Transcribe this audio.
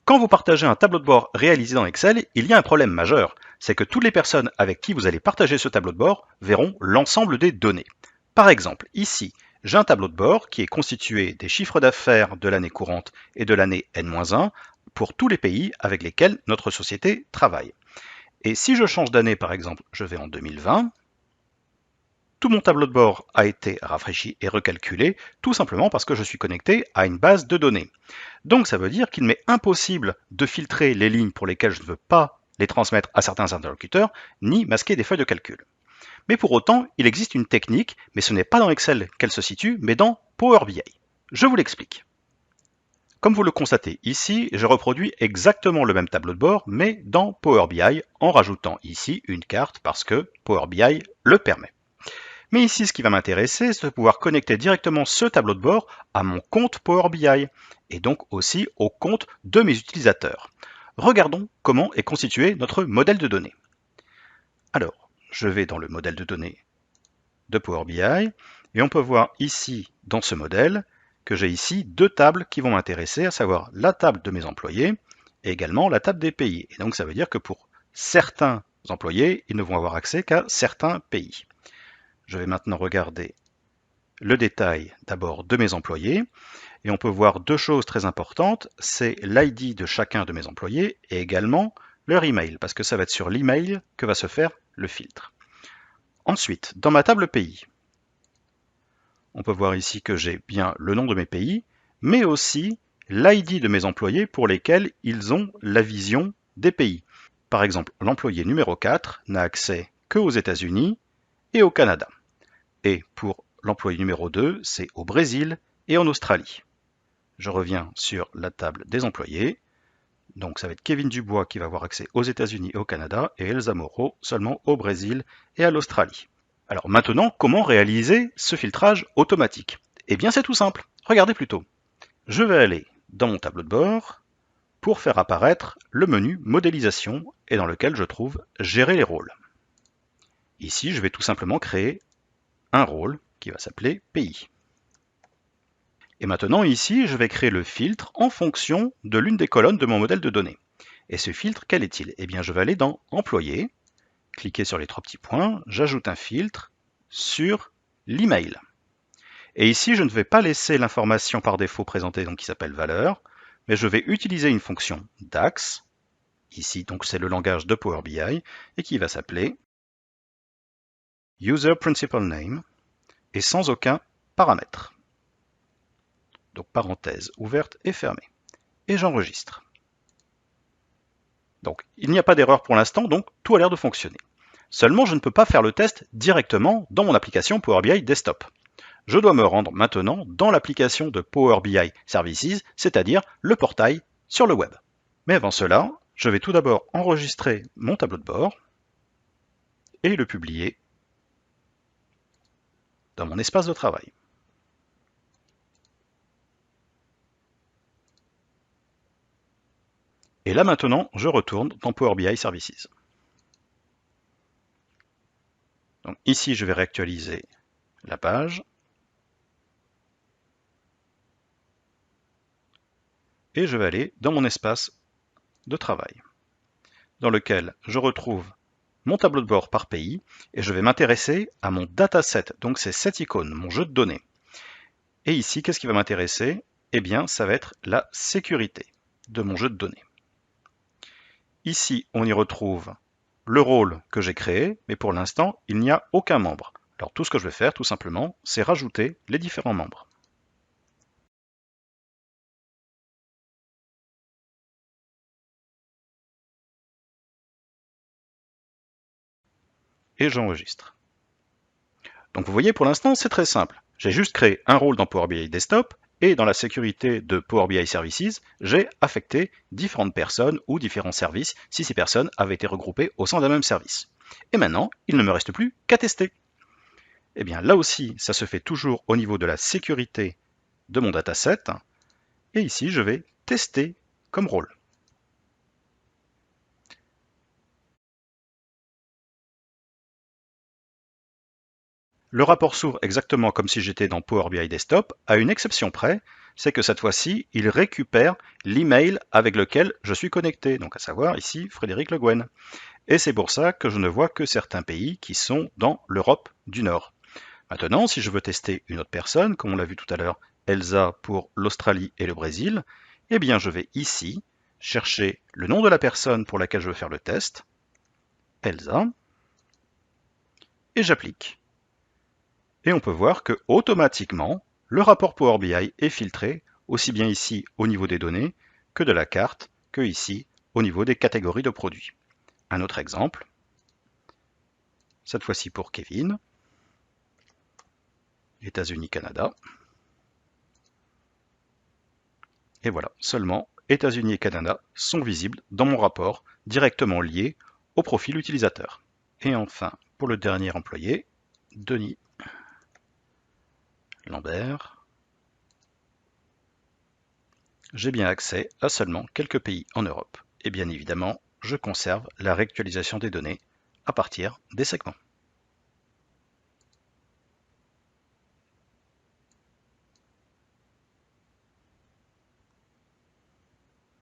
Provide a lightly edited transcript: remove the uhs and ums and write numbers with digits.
Quand vous partagez un tableau de bord réalisé dans Excel, il y a un problème majeur, c'est que toutes les personnes avec qui vous allez partager ce tableau de bord verront l'ensemble des données. Par exemple, ici, j'ai un tableau de bord qui est constitué des chiffres d'affaires de l'année courante et de l'année N-1 pour tous les pays avec lesquels notre société travaille. Et si je change d'année, par exemple, je vais en 2020, tout mon tableau de bord a été rafraîchi et recalculé, tout simplement parce que je suis connecté à une base de données. Donc ça veut dire qu'il m'est impossible de filtrer les lignes pour lesquelles je ne veux pas les transmettre à certains interlocuteurs, ni masquer des feuilles de calcul. Mais pour autant, il existe une technique, mais ce n'est pas dans Excel qu'elle se situe, mais dans Power BI. Je vous l'explique. Comme vous le constatez ici, je reproduis exactement le même tableau de bord, mais dans Power BI, en rajoutant ici une carte parce que Power BI le permet. Mais ici, ce qui va m'intéresser, c'est de pouvoir connecter directement ce tableau de bord à mon compte Power BI, et donc aussi au compte de mes utilisateurs. Regardons comment est constitué notre modèle de données. Alors, je vais dans le modèle de données de Power BI, et on peut voir ici, dans ce modèle, que j'ai ici deux tables qui vont m'intéresser, à savoir la table de mes employés et également la table des pays. Et donc ça veut dire que pour certains employés, ils ne vont avoir accès qu'à certains pays. Je vais maintenant regarder le détail d'abord de mes employés, et on peut voir deux choses très importantes, c'est l'ID de chacun de mes employés et également leur email, parce que ça va être sur l'email que va se faire le filtre. Ensuite, dans ma table pays, on peut voir ici que j'ai bien le nom de mes pays, mais aussi l'ID de mes employés pour lesquels ils ont la vision des pays. Par exemple, l'employé numéro 4 n'a accès qu'aux États-Unis et au Canada. Et pour l'employé numéro 2, c'est au Brésil et en Australie. Je reviens sur la table des employés. Donc ça va être Kevin Dubois qui va avoir accès aux États-Unis et au Canada et Elsa Moreau seulement au Brésil et à l'Australie. Alors maintenant, comment réaliser ce filtrage automatique? Eh bien c'est tout simple, regardez plutôt. Je vais aller dans mon tableau de bord pour faire apparaître le menu modélisation et dans lequel je trouve gérer les rôles. Ici, je vais tout simplement créer un rôle qui va s'appeler pays. Et maintenant ici, je vais créer le filtre en fonction de l'une des colonnes de mon modèle de données. Et ce filtre, quel est-il? Eh bien, je vais aller dans Employé, cliquer sur les trois petits points, j'ajoute un filtre sur l'email. Et ici, je ne vais pas laisser l'information par défaut présentée, donc qui s'appelle valeur, mais je vais utiliser une fonction DAX, ici donc c'est le langage de Power BI, et qui va s'appeler User Principal Name, et sans aucun paramètre. Donc parenthèse ouverte et fermée. Et j'enregistre. Donc il n'y a pas d'erreur pour l'instant, donc tout a l'air de fonctionner. Seulement, je ne peux pas faire le test directement dans mon application Power BI Desktop. Je dois me rendre maintenant dans l'application de Power BI Services, c'est-à-dire le portail sur le web. Mais avant cela, je vais tout d'abord enregistrer mon tableau de bord et le publier dans mon espace de travail. Et là maintenant, je retourne dans Power BI Services. Donc ici, je vais réactualiser la page. Et je vais aller dans mon espace de travail, dans lequel je retrouve mon tableau de bord par pays, et je vais m'intéresser à mon dataset, donc c'est cette icône, mon jeu de données. Et ici, qu'est-ce qui va m'intéresser? Eh bien, ça va être la sécurité de mon jeu de données. Ici, on y retrouve le rôle que j'ai créé, mais pour l'instant, il n'y a aucun membre. Alors tout ce que je vais faire, tout simplement, c'est rajouter les différents membres. Et j'enregistre. Donc vous voyez, pour l'instant, c'est très simple. J'ai juste créé un rôle dans Power BI Desktop, et dans la sécurité de Power BI Services, j'ai affecté différentes personnes ou différents services si ces personnes avaient été regroupées au sein d'un même service. Et maintenant, il ne me reste plus qu'à tester. Eh bien là aussi, ça se fait toujours au niveau de la sécurité de mon dataset. Et ici, je vais tester comme rôle. Le rapport s'ouvre exactement comme si j'étais dans Power BI Desktop, à une exception près, c'est que cette fois-ci, il récupère l'email avec lequel je suis connecté, donc à savoir ici Frédéric Le Guen. Et c'est pour ça que je ne vois que certains pays qui sont dans l'Europe du Nord. Maintenant, si je veux tester une autre personne, comme on l'a vu tout à l'heure, Elsa pour l'Australie et le Brésil, eh bien je vais ici chercher le nom de la personne pour laquelle je veux faire le test, Elsa, et j'applique. Et on peut voir que automatiquement, le rapport Power BI est filtré, aussi bien ici au niveau des données que de la carte, que ici au niveau des catégories de produits. Un autre exemple, cette fois-ci pour Kevin, États-Unis, Canada. Et voilà, seulement États-Unis et Canada sont visibles dans mon rapport directement lié au profil utilisateur. Et enfin, pour le dernier employé, Denis Lambert, j'ai bien accès à seulement quelques pays en Europe. Et bien évidemment, je conserve la réactualisation des données à partir des segments.